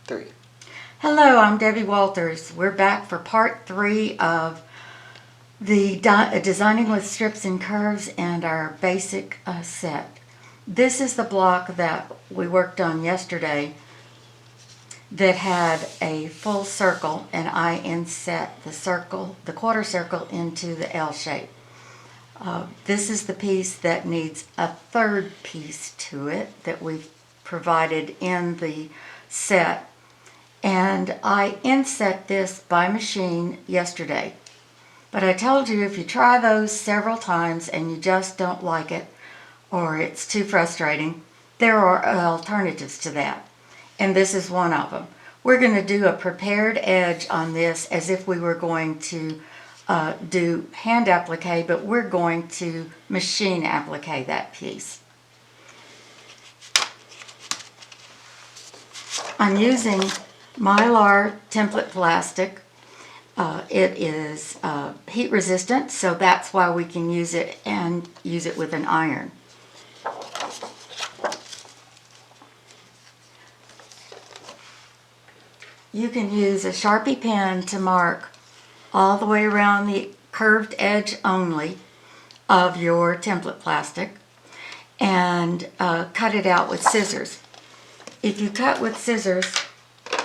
3. Hello, I'm Debby Walters. We're back for part 3 of the Designing with Strips and Curves and our basic set. This is the block that we worked on yesterday that had a full circle, and I inset the quarter circle into the L shape. This is the piece that needs a third piece to it that we've provided in the set. And I inset this by machine yesterday. But I told you if you try those several times and you just don't like it or it's too frustrating, there are alternatives to that. And this is one of them. We're going to do a prepared edge on this as if we were going to do hand applique, but we're going to machine applique that piece. I'm using Mylar template plastic. It is heat resistant, so that's why we can use it and use it with an iron. You can use a Sharpie pen to mark all the way around the curved edge only of your template plastic and cut it out with scissors. If you cut with scissors,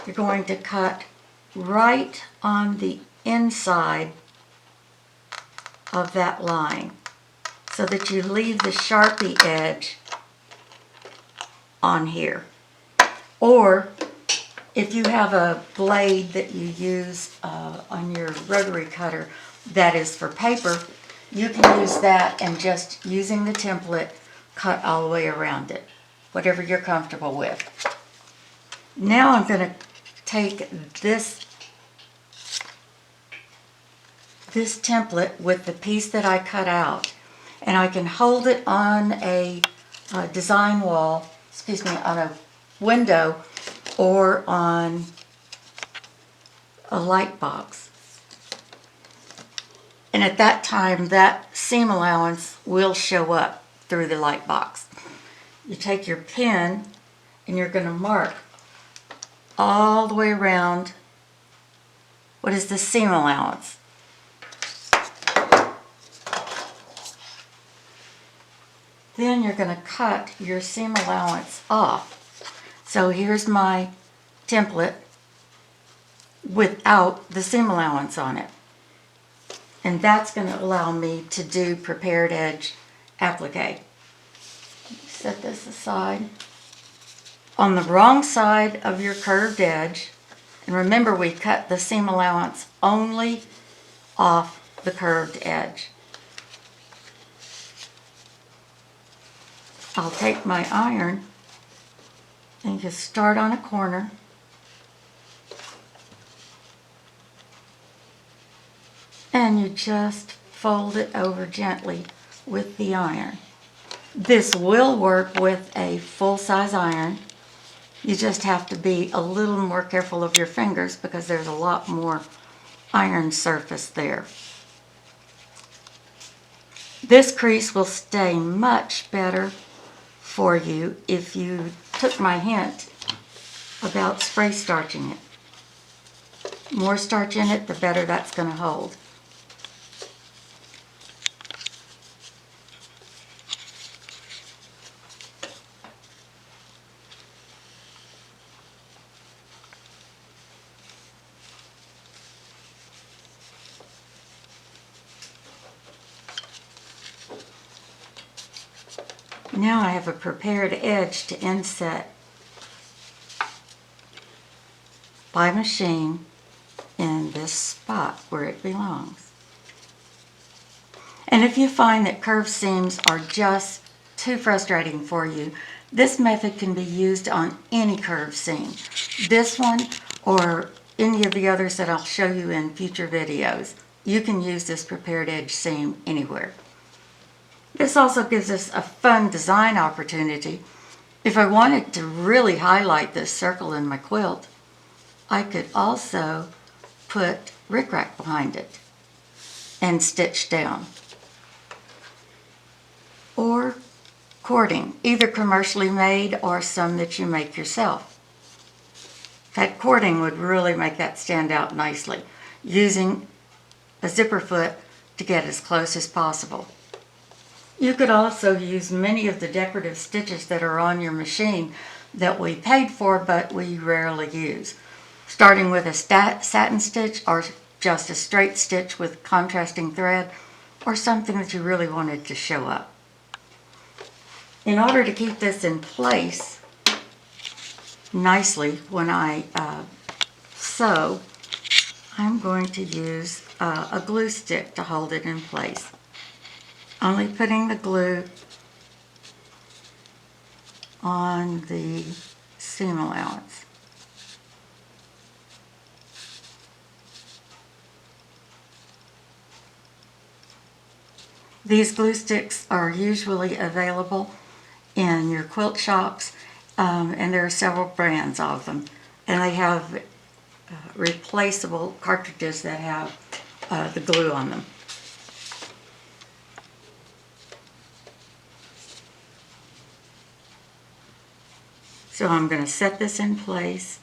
you're going to cut right on the inside of that line so that you leave the Sharpie edge on here. Or if you have a blade that you use on your rotary cutter that is for paper, you can use that and just using the template cut all the way around it, whatever you're comfortable with. Now I'm going to take this template with the piece that I cut out, and I can hold it on a design wall, on a window or on a light box. And at that time, that seam allowance will show up through the light box. You take your pen and you're going to mark all the way around what is the seam allowance. Then you're going to cut your seam allowance off. So here's my template without the seam allowance on it. And that's going to allow me to do prepared edge applique. Set this aside. On the wrong side of your curved edge, and remember we cut the seam allowance only off the curved edge. I'll take my iron and just start on a corner and you just fold it over gently with the iron. This will work with a full-size iron. You just have to be a little more careful of your fingers because there's a lot more iron surface there. This crease will stay much better for you if you took my hint about spray starching it. The more starch in it, the better that's going to hold. Now I have a prepared edge to inset by machine in this spot where it belongs. And if you find that curved seams are just too frustrating for you, this method can be used on any curved seam. This one or any of the others that I'll show you in future videos. You can use this prepared edge seam anywhere. This also gives us a fun design opportunity. If I wanted to really highlight this circle in my quilt, I could also put rickrack behind it and stitch down. Or cording, either commercially made or some that you make yourself. That cording would really make that stand out nicely, using a zipper foot to get as close as possible. You could also use many of the decorative stitches that are on your machine that we paid for but we rarely use, starting with a satin stitch or just a straight stitch with contrasting thread or something that you really wanted to show up. In order to keep this in place nicely when I sew, I'm going to use a glue stick to hold it in place. Only putting the glue on the seam allowance. These glue sticks are usually available in your quilt shops, and there are several brands of them. And they have replaceable cartridges that have the glue on them. So I'm going to set this in place.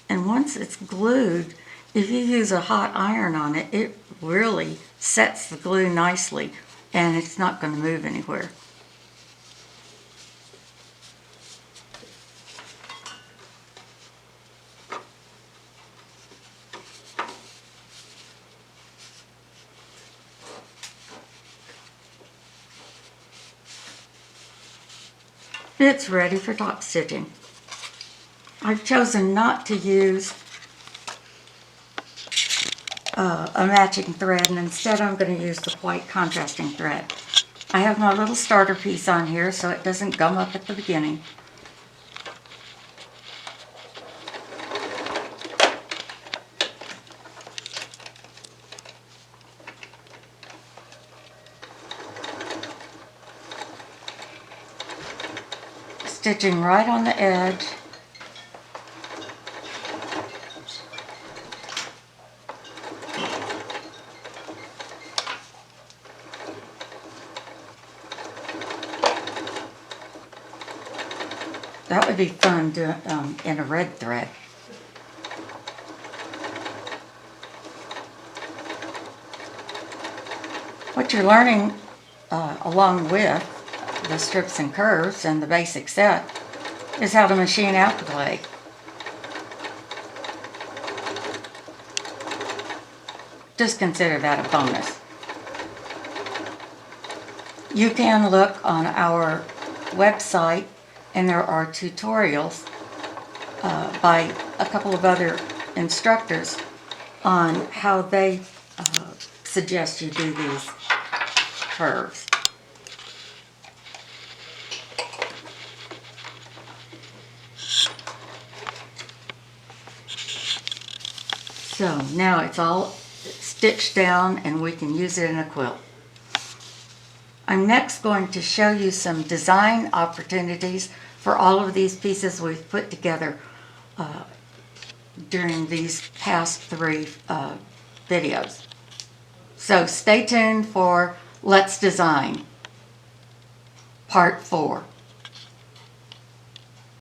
And once it's glued, if you use a hot iron on it, it really sets the glue nicely and it's not going to move anywhere. It's ready for top stitching. I've chosen not to use a matching thread, and instead I'm going to use the white contrasting thread. I have my little starter piece on here so it doesn't gum up at the beginning. Stitching right on the edge. That would be fun in a red thread. What you're learning along with the strips and curves and the basic set is how to machine applique. Just consider that a bonus. You can look on our website and there are tutorials by a couple of other instructors on how they suggest you do these curves. So now it's all stitched down and we can use it in a quilt. I'm next going to show you some design opportunities for all of these pieces we've put together during these past 3 videos. So stay tuned for Let's Design Part 4.